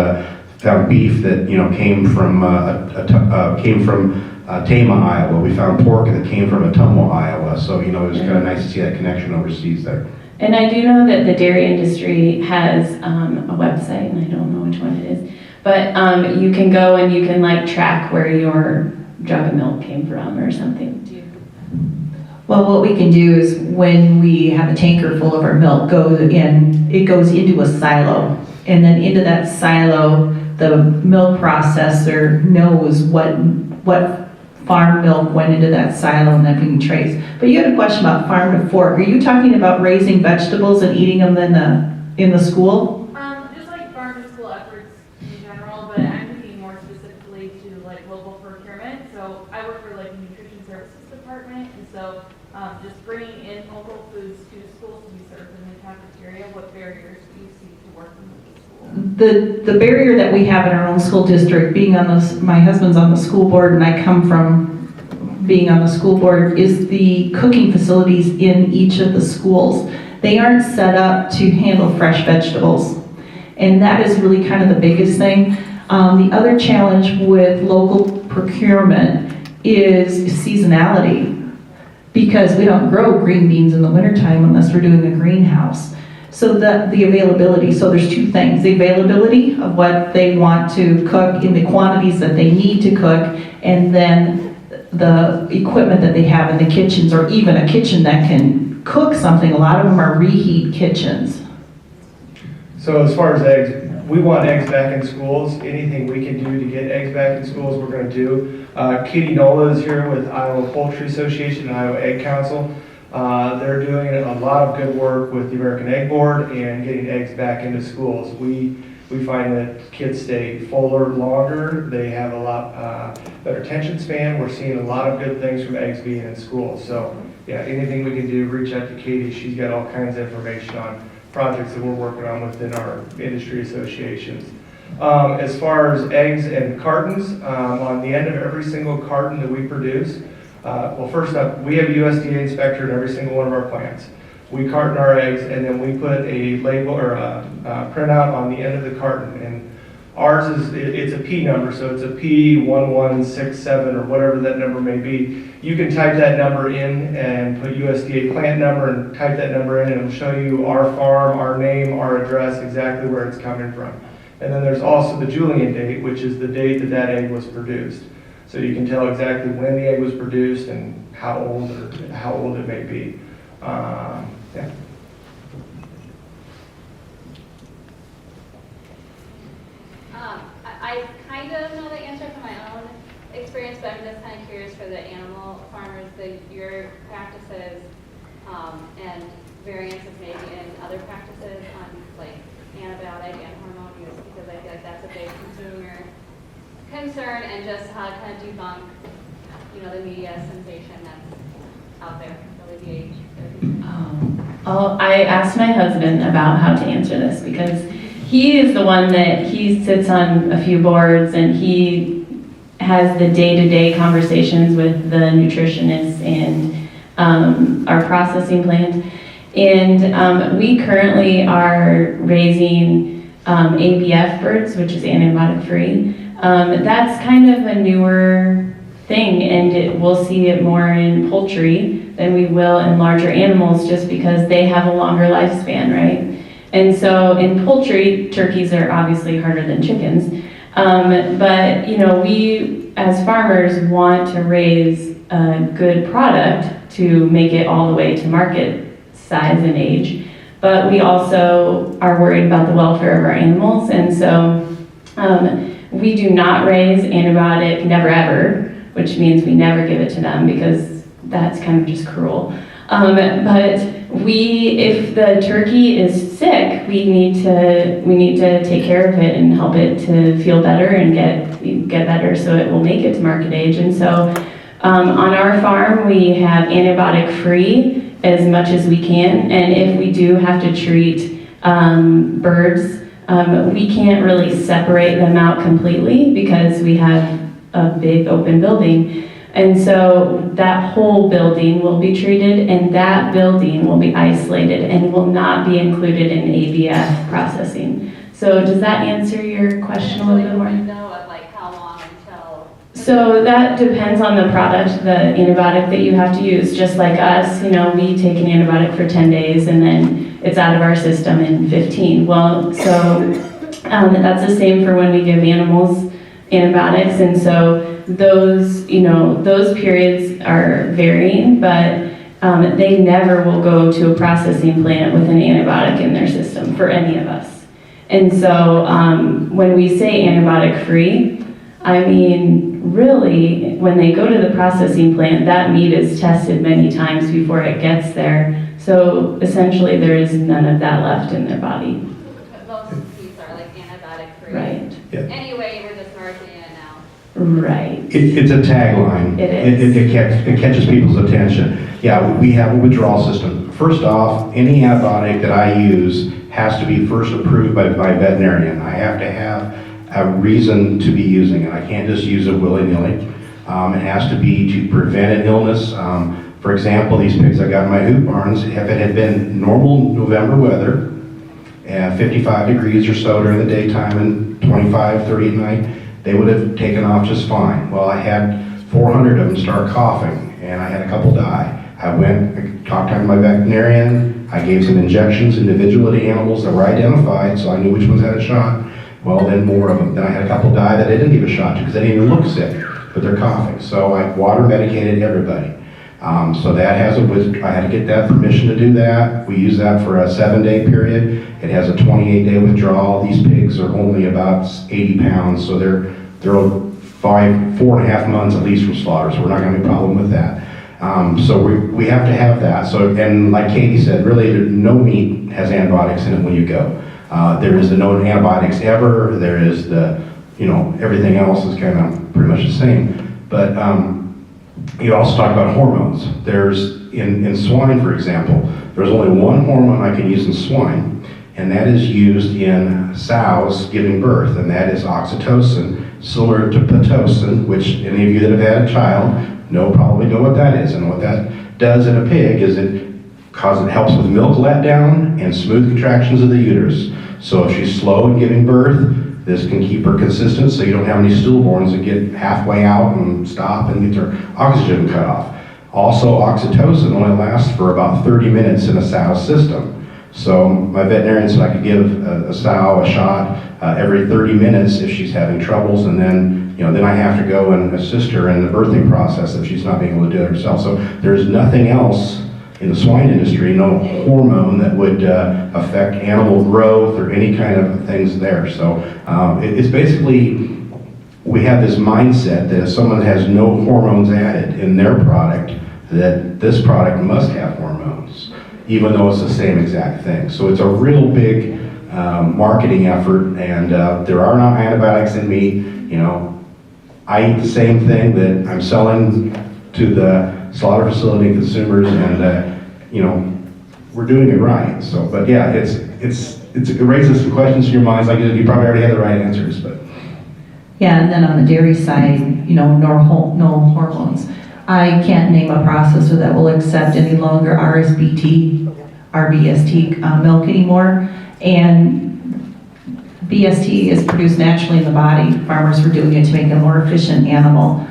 beef that came from Tama, Iowa. We found pork that came from Ottumwa, Iowa. So it was kind of nice to see that connection overseas there. And I do know that the dairy industry has a website, and I don't know which one it is, but you can go and you can track where your jug of milk came from or something. Well, what we can do is when we have a tanker full of our milk, it goes into a silo. And then into that silo, the milk processor knows what farm milk went into that silo, and then we can trace. But you had a question about farm to fork. Are you talking about raising vegetables and eating them in the school? Just farm to school efforts in general, but I'm thinking more specifically to local procurement. So I work for the nutrition services department, and so just bringing in local foods to schools to be served in the cafeteria. What barriers do you see to working with the school? The barrier that we have in our own school district, my husband's on the school board and I come from being on the school board, is the cooking facilities in each of the schools. They aren't set up to handle fresh vegetables. And that is really kind of the biggest thing. The other challenge with local procurement is seasonality, because we don't grow green beans in the wintertime unless we're doing a greenhouse. So the availability, so there's two things: the availability of what they want to cook in the quantities that they need to cook, and then the equipment that they have in the kitchens, or even a kitchen that can cook something, a lot of them are reheat kitchens. So as far as eggs, we want eggs back in schools. Anything we can do to get eggs back in schools, we're going to do. Katie Nola is here with Iowa Poultry Association and Iowa Egg Council. They're doing a lot of good work with the American Egg Board and getting eggs back into schools. We find that kids stay fuller longer. They have a lot better attention span. We're seeing a lot of good things from eggs being in schools. So yeah, anything we can do, reach out to Katie. She's got all kinds of information on projects that we're working on within our industry associations. As far as eggs and cartons, on the end of every single carton that we produce, well, first up, we have a USDA inspector in every single one of our plants. We carton our eggs, and then we put a label or a printout on the end of the carton. And ours it's a P number, so it's a P1167 or whatever that number may be. You can type that number in and put USDA plant number and type that number in, and it'll show you our farm, our name, our address, exactly where it's coming from. And then there's also the Julian date, which is the date that that egg was produced. So you can tell exactly when the egg was produced and how old it may be. Yeah. I kind of know the answer from my own experience, but I'm just kind of curious for the animal farmers, your practices and variances maybe in other practices on like antibiotic and hormone use, because I feel like that's a big consumer concern, and just how to kind of debunk, the media sensation that's out there for the age. I asked my husband about how to answer this because he is the one that he sits on a few boards and he has the day-to-day conversations with the nutritionists and our processing plant. And we currently are raising ABF birds, which is antibiotic free. That's kind of a newer thing, and we'll see it more in poultry than we will in larger animals just because they have a longer lifespan, right? And so in poultry, turkeys are obviously harder than chickens. But we as farmers want to raise a good product to make it all the way to market size and age. But we also are worried about the welfare of our animals. And so we do not raise antibiotic, never ever, which means we never give it to them because that's kind of just cruel. But if the turkey is sick, we need to take care of it and help it to feel better and get better so it will make it to market age. And so on our farm, we have antibiotic free as much as we can. And if we do have to treat birds, we can't really separate them out completely because we have a big open building. And so that whole building will be treated, and that building will be isolated and will not be included in ABF processing. So does that answer your question a little bit more? Of like how long until? So that depends on the product, the antibiotic that you have to use. Just like us, we take an antibiotic for 10 days and then it's out of our system in 15. Well, so that's the same for when we give animals antibiotics, and so those periods are varying, but they never will go to a processing plant with an antibiotic in their system for any of us. And so when we say antibiotic free, I mean, really, when they go to the processing plant, that meat is tested many times before it gets there. So essentially, there is none of that left in their body. Most meats are like antibiotic free. Right. Yeah. Anyway, we're just marketing it now. Right. It's a tagline. It is. It catches people's attention. Yeah, we have a withdrawal system. First off, any antibiotic that I use has to be first approved by my veterinarian. I have to have a reason to be using it. I can't just use it willy-nilly. It has to be to prevent an illness. For example, these pigs I got in my hoop barns, if it had been normal November weather, 55 degrees or so during the daytime and 25, 30 at night, they would have taken off just fine. Well, I had 400 of them start coughing, and I had a couple die. I talked to my veterinarian, I gave some injections individually to animals that were identified, so I knew which ones had a shot. Well, then more of them. Then I had a couple die that I didn't give a shot to because they didn't even look sick, but they're coughing. So I water medicated everybody. So that has I had to get that permission to do that. We use that for a 7-day period. It has a 28-day withdrawal. These pigs are only about 80 pounds, so they're 4.5 months at least from slaughter, so we're not gonna have a problem with that. So we have to have that. So, and like Katie said, really no meat has antibiotics in it when you go. There is the no antibiotics ever. There is everything else is kind of pretty much the same. But you also talk about hormones. There's, in swine, for example, there's only one hormone I can use in swine, and that is used in sows giving birth, and that is oxytocin, similar to Pitocin, which any of you that have had a child probably know what that is. And what that does in a pig is it helps with milk letdown and smooth contractions of the uterus. So if she's slow in giving birth, this can keep her consistent so you don't have any stillborns that get halfway out and stop and get their oxygen cut off. Also, oxytocin only lasts for about 30 minutes in a sow's system. So my veterinarian said I could give a sow a shot every 30 minutes if she's having troubles, and then I have to go and assist her in the birthing process if she's not being able to do it herself. So there's nothing else in the swine industry, no hormone that would affect animal growth or any kind of things there. So it's basically, we have this mindset that if someone has no hormones added in their product, that this product must have hormones, even though it's the same exact thing. So it's a real big marketing effort, and there are no antibiotics in meat. I eat the same thing that I'm selling to the slaughter facility consumers, and we're doing it right. So, but yeah, it raises some questions in your minds. Like you probably already have the right answers, but Yeah, and then on the dairy side, no hormones. I can't name a processor that will accept any longer RBST milk anymore, and BST is produced naturally in the body. Farmers were doing it to make a more efficient animal.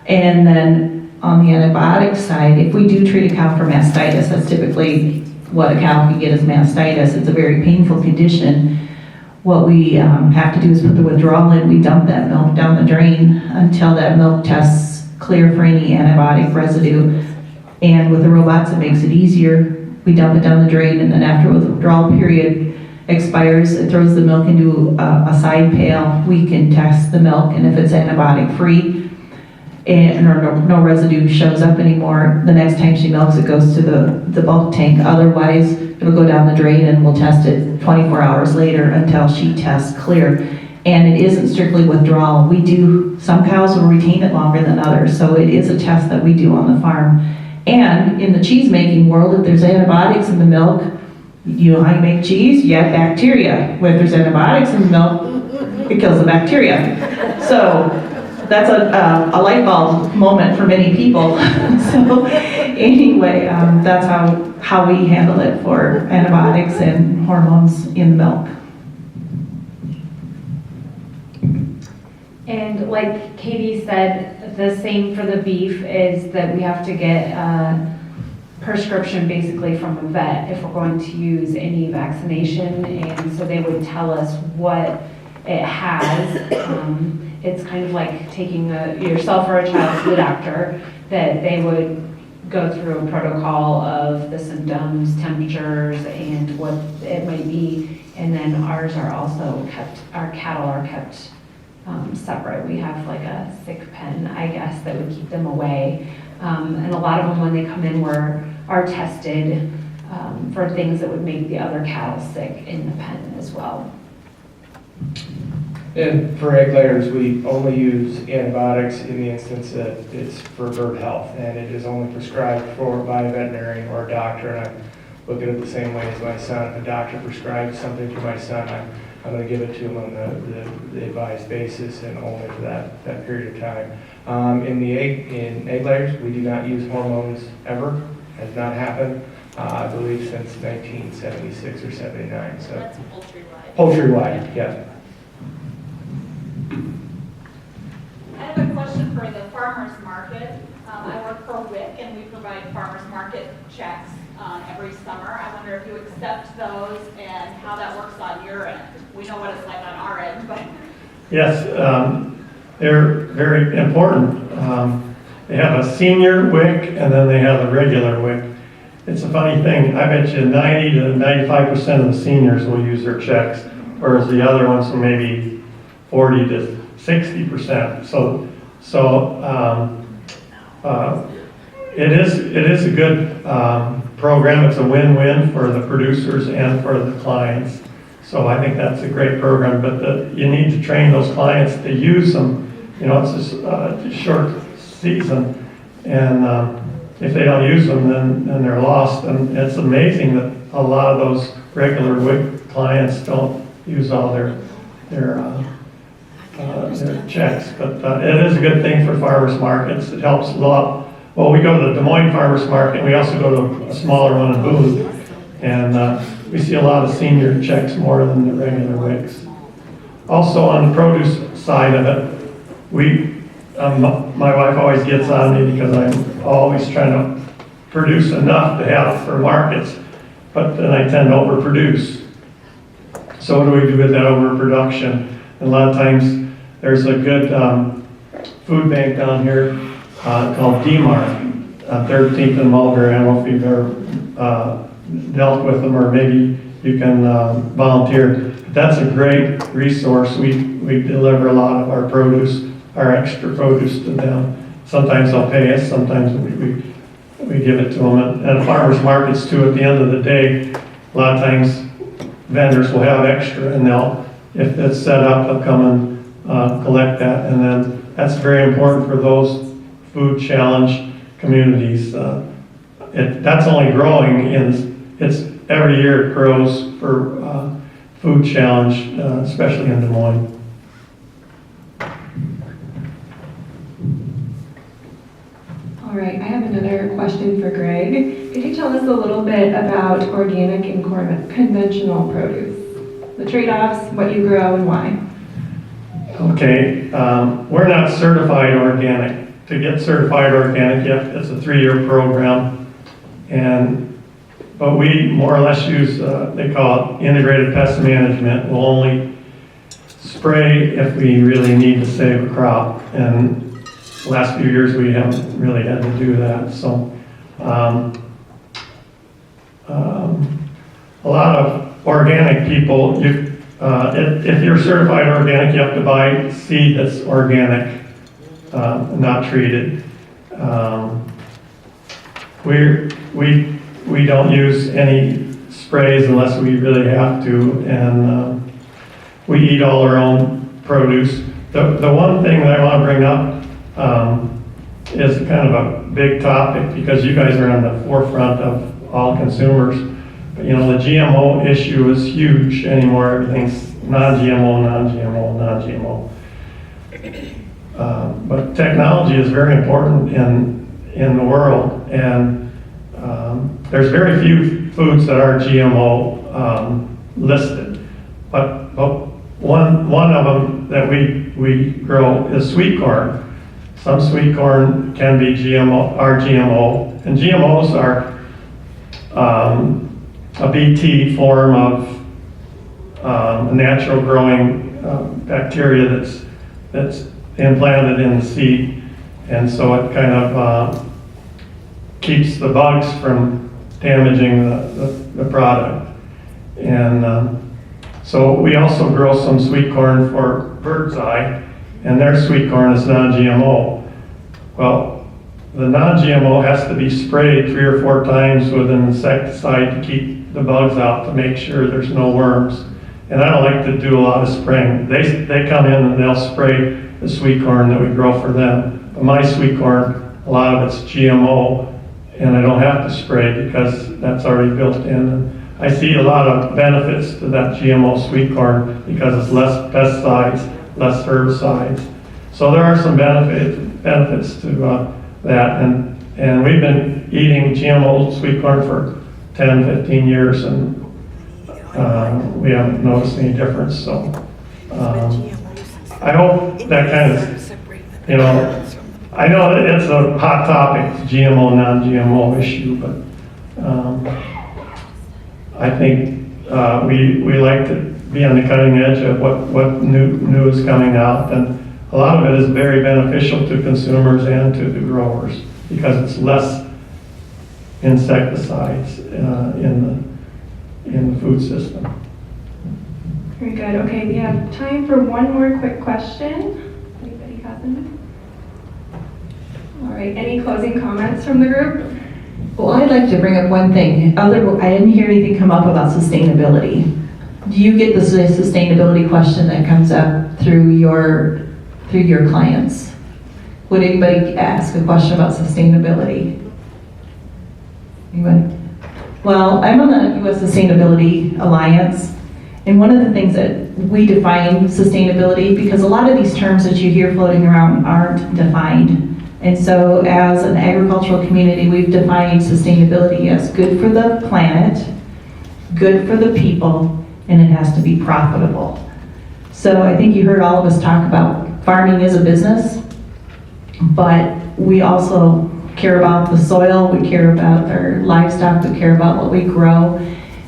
And then on the antibiotic side, if we do treat a cow for mastitis, that's typically what a cow can get is mastitis. It's a very painful condition. What we have to do is put the withdrawal in. We dump that milk down the drain until that milk tests clear for any antibiotic residue. And with the robots, it makes it easier. We dump it down the drain, and then after the withdrawal period expires, it throws the milk into a side pail. We can test the milk, and if it's antibiotic free and no residue shows up anymore, the next time she milks, it goes to the bulk tank. Otherwise, it'll go down the drain, and we'll test it 24 hours later until she tests clear. And it isn't strictly withdrawal. Some cows will retain it longer than others, so it is a test that we do on the farm. And in the cheese making world, if there's antibiotics in the milk, you know how you make cheese? You add bacteria. If there's antibiotics in the milk, it kills the bacteria. So that's a light bulb moment for many people. So anyway, that's how we handle it for antibiotics and hormones in the milk. And like Katie said, the same for the beef is that we have to get a prescription basically from a vet if we're going to use any vaccination, and so they would tell us what it has. It's kind of like taking yourself or a child to the doctor, that they would go through a protocol of the symptoms, temperatures, and what it might be. And then our cattle are kept separate. We have like a sick pen, I guess, that would keep them away. And a lot of them, when they come in, are tested for things that would make the other cattle sick in the pen as well. And for egg layers, we only use antibiotics in the instance that it's for bird health, and it is only prescribed by a veterinarian or a doctor. And I look at it the same way as my son. If a doctor prescribes something to my son, I'm going to give it to him on the advised basis and only for that period of time. In egg layers, we do not use hormones ever. Has not happened, I believe, since 1976 or 79. So That's poultry-wide. Poultry-wide, yeah. I have a question for the farmer's market. I work for WIC, and we provide farmer's market checks every summer. I wonder if you accept those and how that works on your end. We know what it's like on our end, but yes, they're very important. They have a senior WIC and then they have a regular WIC. It's a funny thing, I bet you 90 to 95% of the seniors will use their checks, whereas the other ones will maybe 40 to 60%. It is a good program. It's a win-win for the producers and for the clients. So I think that's a great program, but you need to train those clients to use them. You know, it's a short season, and if they don't use them, then they're lost. And it's amazing that a lot of those regular WIC clients don't use all their checks. But it is a good thing for farmers markets. It helps a lot. Well, we go to the Des Moines Farmers Market. We also go to a smaller one in Boone, and we see a lot of senior checks more than the regular WICs. Also, on the produce side of it, my wife always gets on me because I'm always trying to produce enough to have for markets, but then I tend to overproduce. So what do we do with that overproduction? And a lot of times there's a good food bank down here called DMARC, 13th and Mulberry. I don't know if you've ever dealt with them, or maybe you can volunteer. But that's a great resource. We deliver a lot of our produce, our extra produce to them. Sometimes they'll pay us, sometimes we give it to them. And farmers markets too, at the end of the day, a lot of times vendors will have extra, and if it's set up, they'll come and collect that. And then that's very important for those food challenge communities. That's only growing it's every year it grows for food challenge, especially in Des Moines. All right, I have another question for Greg. Could you tell us a little bit about organic and conventional produce? The trade-offs, what you grow and why? Okay, we're not certified organic. To get certified organic, it's a 3-year program, but we more or less use, they call it integrated pest management. We'll only spray if we really need to save a crop, and the last few years we haven't really had to do that. So a lot of organic people, if you're certified organic, you have to buy seed that's organic, not treated. We don't use any sprays unless we really have to, and we eat all our own produce. The one thing that I want to bring up is kind of a big topic, because you guys are on the forefront of all consumers. But, you know, the GMO issue is huge anymore. Everything's non-GMO, non-GMO, non-GMO. But technology is very important in the world, and there's very few foods that are GMO listed. But one of them that we grow is sweet corn. Some sweet corn can be GMO, and GMOs are a BT form of a natural growing bacteria that's implanted in the seed, and so it kind of keeps the bugs from damaging the product. And so we also grow some sweet corn for Bird's Eye, and their sweet corn is non-GMO. Well, the non-GMO has to be sprayed 3 or 4 times with an insecticide to keep the bugs out, to make sure there's no worms. And I don't like to do a lot of spraying. They come in and they'll spray the sweet corn that we grow for them. But my sweet corn, a lot of it's GMO, and I don't have to spray because that's already built in. And I see a lot of benefits to that GMO sweet corn because it's less pesticides, less herbicides. So there are some benefits to that. And we've been eating GMO sweet corn for 10, 15 years, and we haven't noticed any difference. So I hope that kind of, you know, I know that it's a hot topic, GMO, non-GMO issue, but I think we like to be on the cutting edge of what new is coming out, and a lot of it is very beneficial to consumers and to the growers because it's less insecticides in the food system. Very good. Okay, we have time for one more quick question. Anybody have them? All right, any closing comments from the group? Well, I'd like to bring up one thing. I didn't hear anything come up about sustainability. Do you get the sustainability question that comes up through your clients? Would anybody ask a question about sustainability? Anybody? Well, I'm on the U.S. Sustainability Alliance, and one of the things that we define sustainability, because a lot of these terms that you hear floating around aren't defined. And so as an agricultural community, we've defined sustainability as good for the planet, good for the people, and it has to be profitable. So I think you heard all of us talk about farming is a business, but we also care about the soil, we care about our livestock, we care about what we grow,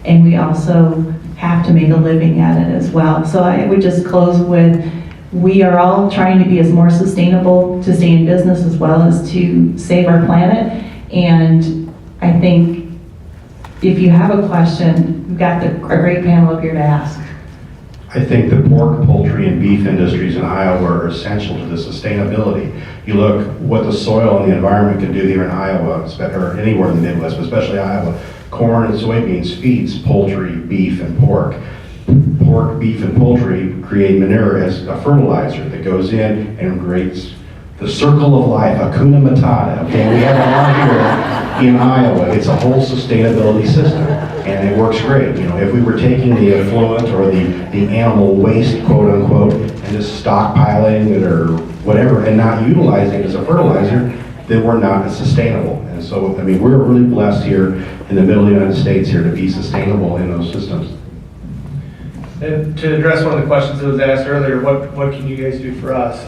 and we also have to make a living at it as well. So I would just close with, we are all trying to be as more sustainable to stay in business as well as to save our planet. And I think if you have a question, we've got a great panel up here to ask. I think the pork, poultry, and beef industries in Iowa are essential to the sustainability. You look what the soil and the environment can do here in Iowa, or anywhere in the Midwest, but especially Iowa. Corn and soybeans feeds poultry, beef, and pork. Pork, beef, and poultry create manure as a fertilizer that goes in and creates the circle of life, Hakuna Matata. Okay, we have it out here in Iowa. It's a whole sustainability system, and it works great. You know, if we were taking the effluent or the animal waste, quote unquote, and just stockpiling it or whatever, and not utilizing it as a fertilizer, then we're not as sustainable. And so, I mean, we're really blessed here in the middle of the United States here to be sustainable in those systems. And to address one of the questions that was asked earlier, what can you guys do for us?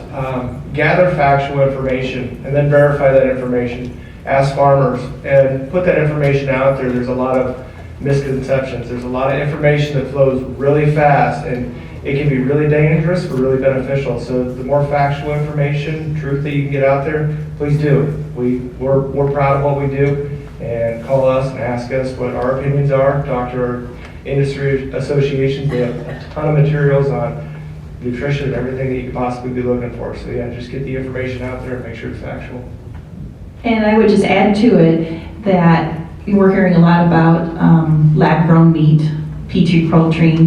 Gather factual information and then verify that information. Ask farmers and put that information out there. There's a lot of misconceptions. There's a lot of information that flows really fast, and it can be really dangerous or really beneficial. So the more factual information, truth that you can get out there, please do. We're proud of what we do, and call us and ask us what our opinions are. Talk to our industry associations. They have a ton of materials on nutrition and everything that you could possibly be looking for. So yeah, just get the information out there and make sure it's factual. And I would just add to it that we're hearing a lot about lab-grown meat, Petri poultry.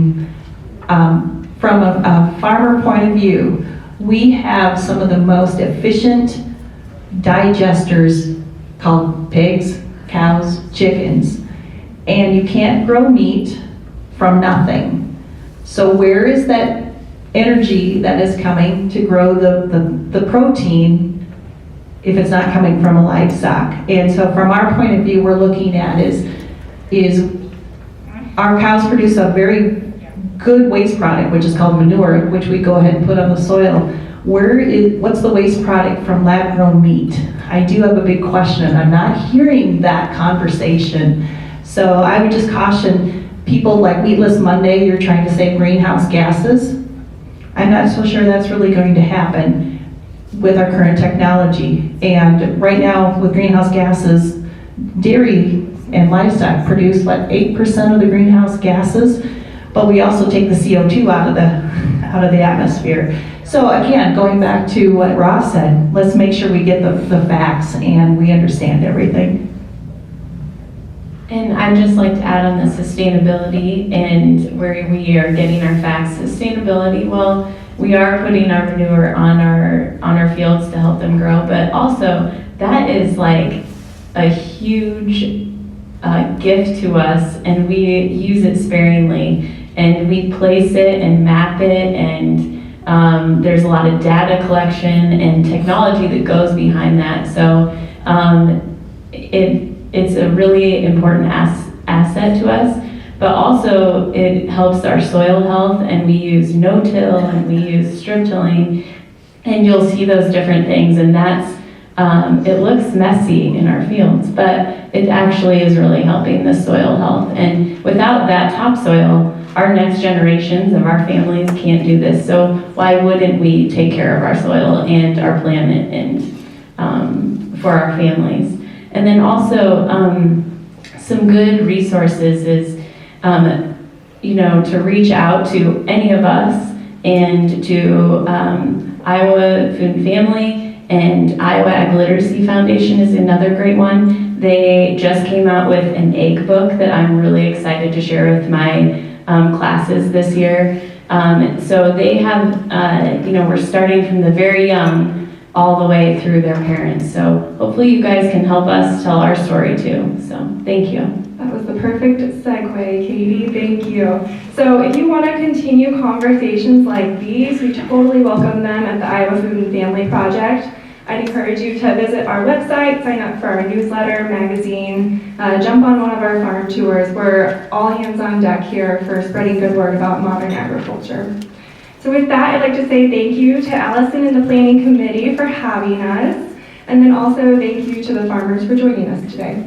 From a farmer point of view, we have some of the most efficient digesters called pigs, cows, chickens, and you can't grow meat from nothing. So where is that energy that is coming to grow the protein if it's not coming from a livestock? And so from our point of view, we're looking at is our cows produce a very good waste product, which is called manure, which we go ahead and put on the soil. What's the waste product from lab-grown meat? I do have a big question. I'm not hearing that conversation. So I would just caution people like Meatless Monday, you're trying to save greenhouse gases. I'm not so sure that's really going to happen with our current technology. And right now with greenhouse gases, dairy and livestock produce, 8% of the greenhouse gases, but we also take the CO2 out of the atmosphere. So again, going back to what Ross said, let's make sure we get the facts and we understand everything. And I'd just like to add on the sustainability and where we are getting our facts. Sustainability, well, we are putting our manure on our fields to help them grow, but also that is like a huge gift to us, and we use it sparingly, and we place it and map it, and there's a lot of data collection and technology that goes behind that. So it's a really important asset to us, but also it helps our soil health, and we use no-till and we use strip tilling, and you'll see those different things, and that's it looks messy in our fields, but it actually is really helping the soil health. And without that topsoil, our next generations of our families can't do this. So why wouldn't we take care of our soil and our planet and for our families? And then also some good resources is, to reach out to any of us and to Iowa Food and Family, and Iowa Ag Literacy Foundation is another great one. They just came out with an egg book that I'm really excited to share with my classes this year. So they have, we're starting from the very young all the way through their parents. So hopefully you guys can help us tell our story too. So thank you. That was the perfect segue, Katie. Thank you. So if you want to continue conversations like these, we totally welcome them at the Iowa Food and Family Project. I'd encourage you to visit our website, sign up for our newsletter, magazine, jump on one of our farm tours. We're all hands on deck here for spreading good word about modern agriculture. So with that, I'd like to say thank you to Allison and the Planning Committee for having us, and then also thank you to the farmers for joining us today.